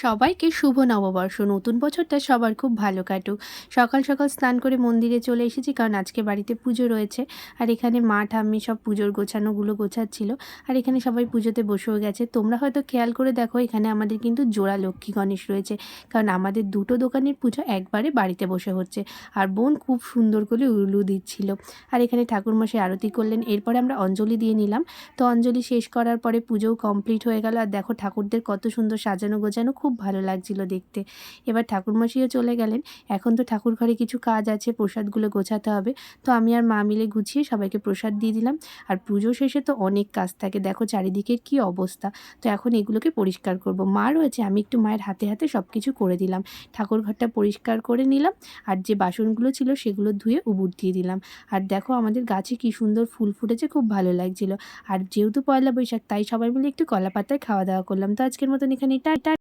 সবাইকে শুভ নববর্ষ। নতুন বছরটা সবার খুব ভালো কাটুক। সকাল সকাল স্নান করে মন্দিরে চলে এসেছি, কারণ আজকে বাড়িতে পুজো রয়েছে। আর এখানে মা ঠাম্মি সব পুজোর গোছানোগুলো গোছাচ্ছিল। আর এখানে সবাই পুজোতে বসেও গেছে। তোমরা হয়তো খেয়াল করে দেখো, এখানে আমাদের কিন্তু জোড়া লক্ষ্মী গণেশ রয়েছে, কারণ আমাদের দুটো দোকানের পুজো একবারে বাড়িতে বসে হচ্ছে। আর বোন খুব সুন্দর করে উলু দিচ্ছিল। আর এখানে ঠাকুরমশাই আরতি করলেন। এরপরে আমরা অঞ্জলি দিয়ে নিলাম। তো অঞ্জলি শেষ করার পরে পুজোও কমপ্লিট হয়ে গেল। আর দেখো ঠাকুরদের কত সুন্দর সাজানো গোছানো, খুব ভালো লাগছিল দেখতে। এবার ঠাকুরমশাইও চলে গেলেন। এখন তো ঠাকুর ঘরে কিছু কাজ আছে, প্রসাদগুলো গোছাতে হবে। তো আমি আর মা মিলে গুছিয়ে সবাইকে প্রসাদ দিয়ে দিলাম। আর পুজো শেষে তো অনেক কাজ থাকে, দেখো চারিদিকের কি অবস্থা। তো এখন এগুলোকে পরিষ্কার করব। মা রয়েছে, আমি একটু মায়ের হাতে হাতে সব কিছু করে দিলাম। ঠাকুর ঘরটা পরিষ্কার করে নিলাম। আর যে বাসনগুলো ছিল সেগুলো ধুয়ে উবুড় দিয়ে দিলাম। আর দেখো আমাদের গাছে কি সুন্দর ফুল ফুটেছে, খুব ভালো লাগছিল। আর যেহেতু পয়লা বৈশাখ, তাই সবাই মিলে একটু কলা পাতায় খাওয়া দাওয়া করলাম। তো আজকের মতন এখানে